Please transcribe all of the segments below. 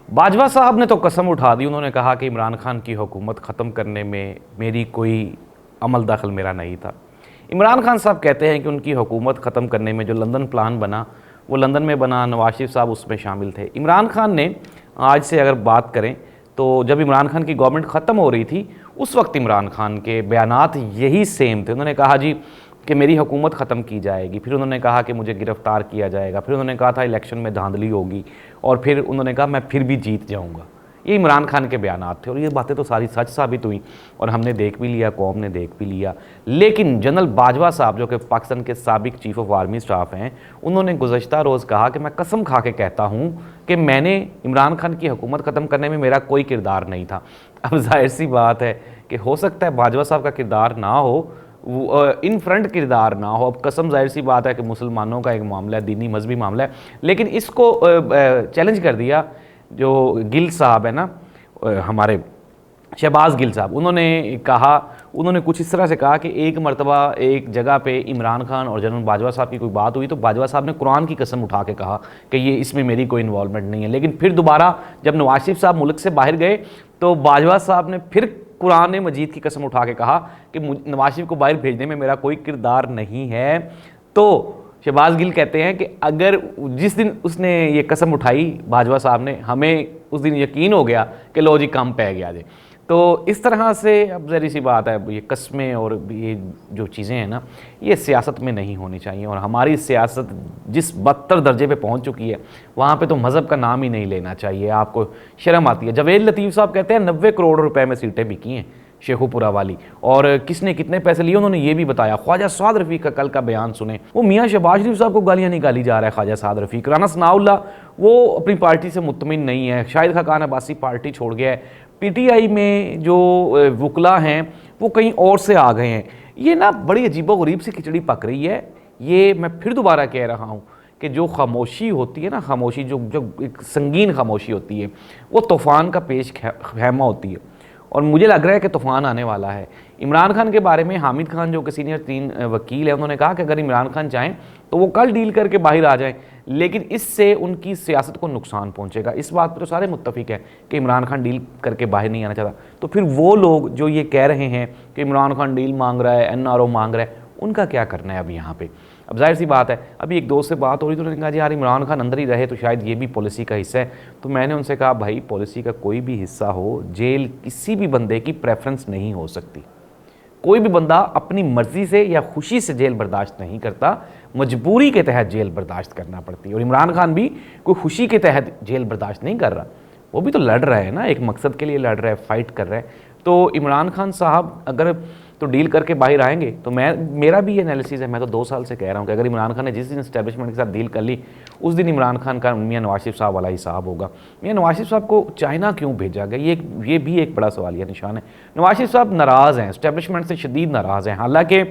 बाजवा साहब ने तो कसम उठा दी। उन्होंने कहा कि इमरान खान की हुकूमत ख़त्म करने में मेरी कोई अमल दखल मेरा नहीं था। इमरान खान साहब कहते हैं कि उनकी हुकूमत ख़त्म करने में जो लंदन प्लान बना वो लंदन में बना, नवाज शरीफ साहब उसमें शामिल थे। इमरान खान ने आज से अगर बात करें तो जब इमरान खान की गवर्नमेंट ख़त्म हो रही थी उस वक्त इमरान खान के बयानात यही सेम थे। उन्होंने कहा जी कि मेरी हुकूमत ख़त्म की जाएगी, फिर उन्होंने कहा कि मुझे गिरफ़्तार किया जाएगा, फिर उन्होंने कहा था इलेक्शन में धांधली होगी, और फिर उन्होंने कहा मैं फिर भी जीत जाऊंगा। ये इमरान खान के बयानात थे और ये बातें तो सारी सच साबित हुई और हमने देख भी लिया, कौम ने देख भी लिया। लेकिन जनरल बाजवा साहब जो कि पाकिस्तान के साबिक चीफ़ ऑफ आर्मी स्टाफ हैं, उन्होंने गुज़श्ता रोज़ कहा कि मैं कसम खा के कहता हूँ कि मैंने इमरान खान की हुकूमत ख़त्म करने में मेरा कोई किरदार नहीं था। अब जाहिर सी बात है कि हो सकता है बाजवा साहब का किरदार ना हो, इन फ्रंट किरदार ना हो। अब कसम जाहिर सी बात है कि मुसलमानों का एक मामला है, दीनी मजहबी मामला है, लेकिन इसको चैलेंज कर दिया जो गिल साहब है ना, हमारे शहबाज गिल साहब। उन्होंने कहा, उन्होंने कुछ इस तरह से कहा कि एक मरतबा एक जगह पे इमरान खान और जनरल बाजवा साहब की कोई बात हुई तो बाजवा साहब ने कुरान की कसम उठा के कहा कि ये इसमें मेरी कोई इन्वॉल्वमेंट नहीं है। लेकिन फिर दोबारा जब नवाज शरीफ साहब मुल्क से बाहर गए तो बाजवा साहब ने फिर कुरान मजीद की कसम उठा के कहा कि नवाज शरीफ को बाहर भेजने में मेरा कोई किरदार नहीं है। तो शहबाज गिल कहते हैं कि अगर जिस दिन उसने ये कसम उठाई बाजवा साहब ने, हमें उस दिन यकीन हो गया कि लो जी काम पै गया जी। तो इस तरह से अब ज़री सी बात है, ये कस्में और ये जो चीज़ें हैं ना, ये सियासत में नहीं होनी चाहिए। और हमारी सियासत जिस बदतर दर्जे पे पहुंच चुकी है वहाँ पे तो मज़हब का नाम ही नहीं लेना चाहिए। आपको शर्म आती है। जवेद लतीफ़ साहब कहते हैं 90 करोड़ रुपए में सीटें बिकी हैं शेखुपुरा वाली, और किसने कितने पैसे लिए उन्होंने ये भी बताया। ख्वाजा साद रफ़ीक का कल का बयान सुने, वो मियाँ शहबाज शरीफ साहब को गालियाँ निकाली जा रहा है। ख्वाजा साद रफ़ीक, राना सनाउल्लाह वो अपनी पार्टी से मुतमिन नहीं है, शाहिद खाकान अब्बासी पार्टी छोड़ गया है, पीटीआई में जो वकला हैं वो कहीं और से आ गए हैं। ये ना बड़ी अजीबोगरीब सी खिचड़ी पक रही है। ये मैं फिर दोबारा कह रहा हूँ कि जो खामोशी होती है ना, खामोशी जो जो एक संगीन खामोशी होती है वो तूफ़ान का पेश खैमा होती है, और मुझे लग रहा है कि तूफ़ान आने वाला है। इमरान खान के बारे में हामिद खान जो कि सीनियर 3 वकील है, उन्होंने कहा कि अगर इमरान खान चाहें तो वो कल डील करके बाहर आ जाएं, लेकिन इससे उनकी सियासत को नुकसान पहुंचेगा। इस बात पर तो सारे मुत्तफिक हैं कि इमरान खान डील करके बाहर नहीं आना चाहता। तो फिर वो लोग जो ये कह रहे हैं कि इमरान खान डील मांग रहा है, एनआरओ मांग रहा है, उनका क्या करना है अब यहाँ पे। अब जाहिर सी बात है, अभी एक दोस्त से बात हो रही तो उन्होंने कहा जी यार इमरान खान अंदर ही रहे तो शायद ये भी पॉलिसी का हिस्सा है। तो मैंने उनसे कहा भाई पॉलिसी का कोई भी हिस्सा हो, जेल किसी भी बंदे की प्रेफरेंस नहीं हो सकती। कोई भी बंदा अपनी मर्जी से या खुशी से जेल बर्दाश्त नहीं करता, मजबूरी के तहत जेल बर्दाश्त करना पड़ती है। और इमरान खान भी कोई खुशी के तहत जेल बर्दाश्त नहीं कर रहा, वो भी तो लड़ रहा है ना, एक मकसद के लिए लड़ रहा है, फाइट कर रहा है। तो इमरान खान साहब अगर तो डील करके बाहर आएंगे तो मेरा भी ये एनालिसिस है, मैं तो 2 साल से कह रहा हूँ कि अगर इमरान खान ने जिस दिन एस्टेब्लिशमेंट के साथ डील कर ली उस दिन इमरान खान का मियाँ नवाज शरीफ साहब वाला हिसाब होगा। मियाँ नवाज शरीफ साहब को चाइना क्यों भेजा गया, ये भी एक बड़ा सवालिया निशान है। नवाज शरीफ साहब नाराज़ हैं, एस्टेब्लिशमेंट से शदीद नाराज़ हैं। हालांकि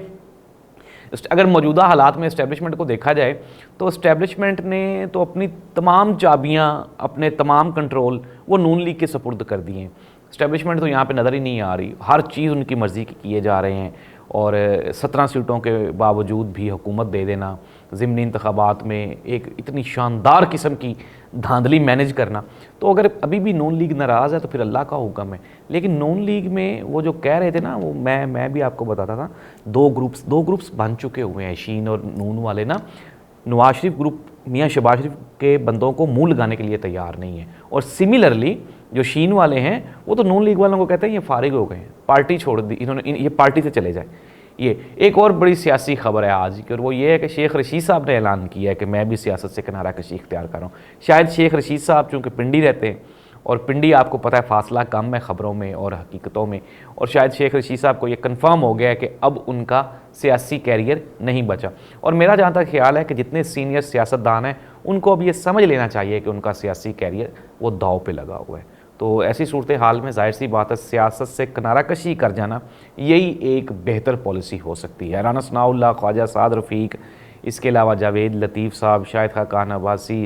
अगर मौजूदा हालात में इस्टेब्लिशमेंट को देखा जाए तो इस्टेब्लिशमेंट ने तो अपनी तमाम चाबियाँ, अपने तमाम कंट्रोल वो नून लीग के सपुर्द कर दिए हैं। इस्टेब्लिशमेंट तो यहाँ पे नज़र ही नहीं आ रही, हर चीज़ उनकी मर्ज़ी की किए जा रहे हैं। और 17 सीटों के बावजूद भी हुकूमत दे देना, ज़िमनी इंतखाबात में एक इतनी शानदार किस्म की धांधली मैनेज करना। तो अगर अभी भी नून लीग नाराज़ है तो फिर अल्लाह का हुक्म है। लेकिन नून लीग में वो जो कह रहे थे ना, वो मैं भी आपको बताता था, 2 ग्रुप्स बन चुके हुए हैं शीन और नून वाले ना। नवाज शरीफ ग्रुप मियाँ शहबाज शरीफ के बंदों को मुँह लगाने के लिए तैयार नहीं है, और सिमिलरली जो शीन वाले हैं वो तो नून लीग वालों को कहते हैं ये फारिग हो गए हैं, पार्टी छोड़ दी इन्होंने, ये पार्टी से चले जाए। ये एक और बड़ी सियासी खबर है आज की, और वो ये है कि शेख रशीद साहब ने ऐलान किया है कि मैं भी सियासत से किनारा कशी इख्तियार कर रहा हूँ। शायद शेख रशीद साहब चूँकि पिंडी रहते हैं, और पिंडी आपको पता है फासला कम है ख़बरों में और हकीकतों में, और शायद शेख रशीद साहब को ये कन्फर्म हो गया है कि अब उनका सियासी कैरियर नहीं बचा। और मेरा जहाँ तक ख्याल है कि जितने सीनियर सियासतदान हैं उनको अब ये समझ लेना चाहिए कि उनका सियासी कैरियर वो दाव पे लगा हुआ है। तो ऐसी सूरत हाल में जाहिर सी बात है सियासत से किनारा कशी कर जाना यही एक बेहतर पॉलिसी हो सकती है। राना सनाउल्लाह, ख्वाजा साद रफ़ीक, इसके अलावा जावेद लतीफ़ साहब, शाहिद खाकान अब्बासी,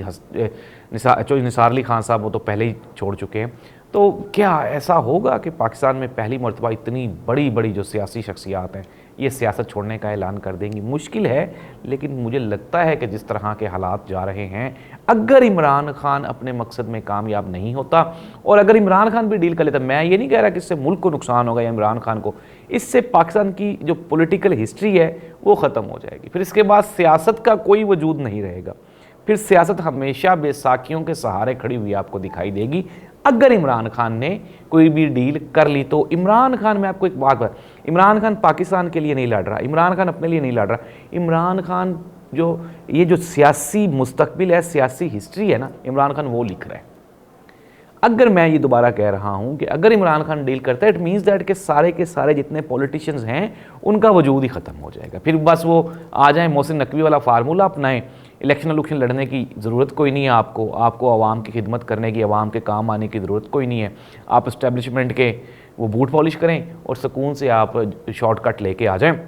निसार अली खान साहब वो तो पहले ही छोड़ चुके हैं, तो क्या ऐसा होगा कि पाकिस्तान में पहली मरतबा इतनी बड़ी बड़ी जो सियासी शख्सियात हैं ये सियासत छोड़ने का ऐलान कर देंगी? मुश्किल है, लेकिन मुझे लगता है कि जिस तरह के हालात जा रहे हैं, अगर इमरान खान अपने मकसद में कामयाब नहीं होता और अगर इमरान खान भी डील कर लेता, मैं ये नहीं कह रहा कि इससे मुल्क को नुकसान होगा या इमरान खान को, इससे पाकिस्तान की जो पॉलिटिकल हिस्ट्री है वो ख़त्म हो जाएगी। फिर इसके बाद सियासत का कोई वजूद नहीं रहेगा, फिर सियासत हमेशा बेसाखियों के सहारे खड़ी हुई आपको दिखाई देगी। अगर इमरान खान ने कोई भी डील कर ली तो इमरान खान, मैं आपको एक बात बता, इमरान खान पाकिस्तान के लिए नहीं लड़ रहा, इमरान खान अपने लिए नहीं लड़ रहा, इमरान खान ये जो सियासी मुस्तकबिल है, सियासी हिस्ट्री है ना, इमरान खान वो लिख रहा है। अगर मैं ये दोबारा कह रहा हूँ कि अगर इमरान खान डील करता है, इट मीन्स दैट के सारे जितने पॉलिटिशियंस हैं उनका वजूद ही ख़त्म हो जाएगा। फिर बस वो आ जाए, मोहसिन नकवी वाला फार्मूला अपनाएं, इलेक्शन लड़ने की ज़रूरत कोई नहीं है आपको आवाम की खिदमत करने की, आवाम के काम आने की ज़रूरत कोई नहीं है। आप इस्टेब्लिशमेंट के वो बूट पॉलिश करें और सुकून से आप शॉर्टकट लेके आ जाएं।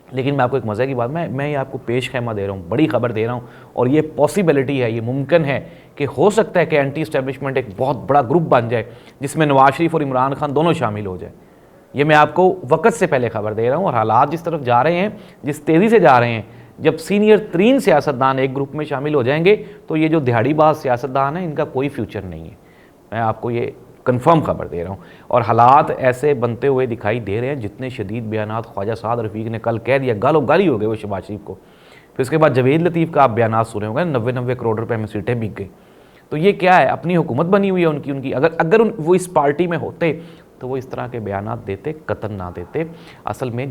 लेकिन मैं आपको एक मज़े की बात, मैं ये आपको पेश खेमा दे रहा हूँ, बड़ी खबर दे रहा हूँ, और ये पॉसिबिलिटी है, ये मुमकिन है कि हो सकता है कि एंटी इस्टेब्लिशमेंट एक बहुत बड़ा ग्रुप बन जाए जिसमें नवाज शरीफ और इमरान खान दोनों शामिल हो जाए। ये मैं आपको वक्त से पहले खबर दे रहा हूँ। और हालात जिस तरफ जा रहे हैं, जिस तेज़ी से जा रहे हैं, जब सीनियर 3 सियासतदान एक ग्रुप में शामिल हो जाएंगे तो ये जो दिहाड़ीबाज सियासतदान हैं इनका कोई फ्यूचर नहीं है। मैं आपको ये कंफर्म खबर दे रहा हूँ। और हालात ऐसे बनते हुए दिखाई दे रहे हैं, जितने शदीद बयानात ख्वाजा साद रफ़ीक ने कल कह दिया, गालो गाली हो गए वो शहबाज शरीफ को। फिर उसके बाद जवेद लतीफ़ का आप बयानात सुने होंगे, 90 करोड़ रुपए में सीटें बिक गई। तो ये क्या है, अपनी हुकूमत बनी हुई है उनकी अगर वो इस पार्टी में होते तो वो इस तरह के बयानात देते, कतन ना देते। असल में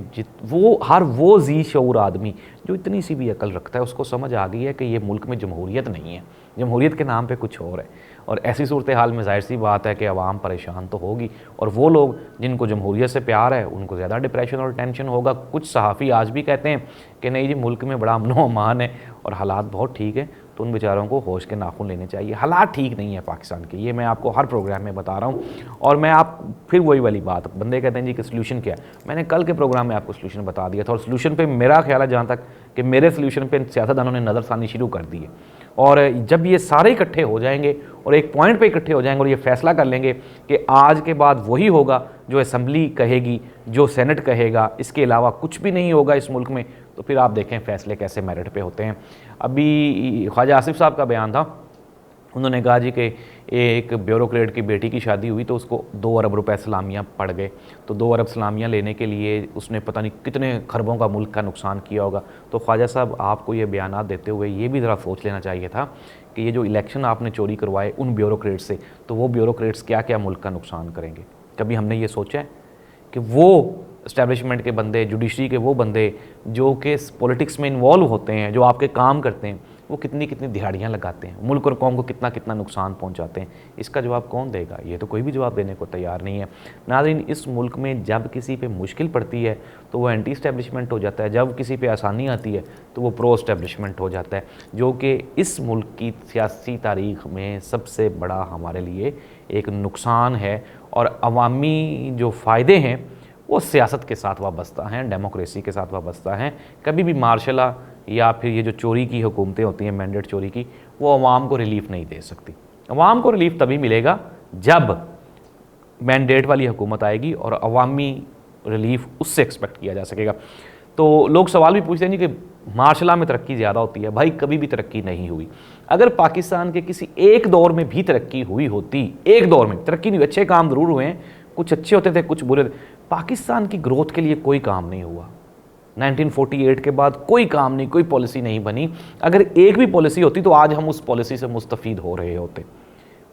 हर वो जी शऊर आदमी जो इतनी सी भी अकल रखता है उसको समझ आ गई है कि ये मुल्क में जमहूरियत नहीं है, जमहूरियत के नाम पे कुछ और है। और ऐसी सूरत हाल में जाहिर सी बात है कि आवाम परेशान तो होगी, और वो लोग जिनको जमहूरियत से प्यार है उनको ज़्यादा डिप्रेशन और टेंशन होगा। कुछ सहाफ़ी आज भी कहते हैं कि नहीं जी मुल्क में बड़ा अमन व अमान है और हालात बहुत ठीक है, तो उन बेचारों को होश के नाखून लेने चाहिए। हालात ठीक नहीं है पाकिस्तान के, ये मैं आपको हर प्रोग्राम में बता रहा हूँ। और मैं आप फिर वही वाली बात, बंदे कहते हैं जी कि सोल्यूशन क्या है, मैंने कल के प्रोग्राम में आपको सोल्यूशन बता दिया था। और सोल्यूशन पे मेरा ख्याल है जहाँ तक कि मेरे सोल्यूशन पे सियासतदानों ने नज़रसानी शुरू कर दी है। और जब ये सारे इकट्ठे हो जाएंगे और एक पॉइंट पे इकट्ठे हो जाएंगे और ये फैसला कर लेंगे कि आज के बाद वही होगा जो असेंबली कहेगी, जो सेनेट कहेगा, इसके अलावा कुछ भी नहीं होगा इस मुल्क में, तो फिर आप देखें फैसले कैसे मेरिट पे होते हैं। अभी ख्वाजा आसिफ साहब का बयान था, उन्होंने कहा जी कि एक ब्यूरोक्रेट की बेटी की शादी हुई तो उसको 2 अरब रुपए सलामियाँ पड़ गए, तो 2 अरब सलामियाँ लेने के लिए उसने पता नहीं कितने खरबों का मुल्क का नुकसान किया होगा। तो ख्वाजा साहब आपको ये बयानात देते हुए ये भी ज़रा सोच लेना चाहिए था कि ये जो इलेक्शन आपने चोरी करवाए उन ब्यूरोक्रेट से, तो वो ब्यूरोक्रेट्स क्या क्या मुल्क का नुकसान करेंगे? कभी हमने ये सोचा है कि वो इस्टेब्लिशमेंट के बंदे, जुडिशरी के वो बंदे जो कि पॉलिटिक्स में इन्वॉल्व होते हैं, जो आपके काम करते हैं, वो कितनी कितनी दिहाड़ियाँ लगाते हैं, मुल्क और कौम को कितना कितना नुकसान पहुंचाते हैं? इसका जवाब कौन देगा? ये तो कोई भी जवाब देने को तैयार नहीं है। नाज़रीन, इस मुल्क में जब किसी पे मुश्किल पड़ती है तो वो एंटी इस्टेब्लिशमेंट हो जाता है, जब किसी पे आसानी आती है तो वो प्रो इस्टेब्लिशमेंट हो जाता है, जो कि इस मुल्क की सियासी तारीख़ में सबसे बड़ा हमारे लिए एक नुकसान है। और अवामी जो फ़ायदे हैं वो सियासत के साथ वाबस्ता हैं, डेमोक्रेसी के साथ वाबस्ता हैं। कभी भी मार्शला या फिर ये जो चोरी की हुकूमतें होती हैं, मैंडेट चोरी की, वो अवाम को रिलीफ नहीं दे सकती। अवाम को रिलीफ तभी मिलेगा जब मैंडेट वाली हुकूमत आएगी और अवामी रिलीफ उससे एक्सपेक्ट किया जा सकेगा। तो लोग सवाल भी पूछते हैं कि मार्शला में तरक्की ज़्यादा होती है। भाई कभी भी तरक्की नहीं हुई। अगर पाकिस्तान के किसी एक दौर में भी तरक्की हुई होती, एक दौर में तरक्की नहीं हुई, अच्छे काम ज़रूर हुए हैं, कुछ अच्छे होते थे कुछ बुरे थे, पाकिस्तान की ग्रोथ के लिए कोई काम नहीं हुआ। 1948 के बाद कोई काम नहीं, कोई पॉलिसी नहीं बनी। अगर एक भी पॉलिसी होती तो आज हम उस पॉलिसी से मुस्तफ़ीद हो रहे होते।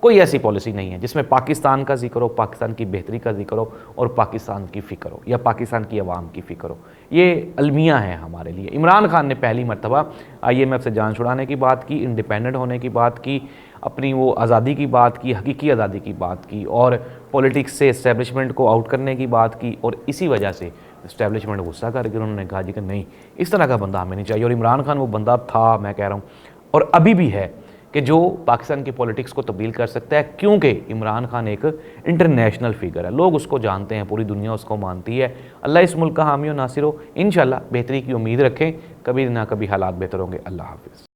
कोई ऐसी पॉलिसी नहीं है जिसमें पाकिस्तान का जिक्र हो, पाकिस्तान की बेहतरी का जिक्र हो और पाकिस्तान की फ़िक्र हो या पाकिस्तान की आवाम की फ़िक्र हो। ये अलमिया है हमारे लिए। इमरान खान ने पहली मरतबा IMF से जान छुड़ाने की बात की, इंडिपेंडेंट होने की बात की, अपनी वो आज़ादी की बात की, हकीकी आज़ादी की बात की, और पॉलिटिक्स से इस्टेब्लिशमेंट को आउट करने की बात की। और इसी वजह से इस्टेब्लिशमेंट गुस्सा करके उन्होंने कहा जी कि नहीं, इस तरह का बंदा हमें नहीं चाहिए। और इमरान खान वो बंदा था, मैं कह रहा हूँ, और अभी भी है, कि जो पाकिस्तान की पॉलिटिक्स को तब्दील कर सकता है, क्योंकि इमरान खान एक इंटरनेशनल फिगर है। लोग उसको जानते हैं, पूरी दुनिया उसको मानती है। अल्लाह इस मुल्क का हामी और नासिर हो। इंशाअल्लाह बेहतरी की उम्मीद रखें, कभी ना कभी हालात बेहतर होंगे। अल्लाह हाफिज़।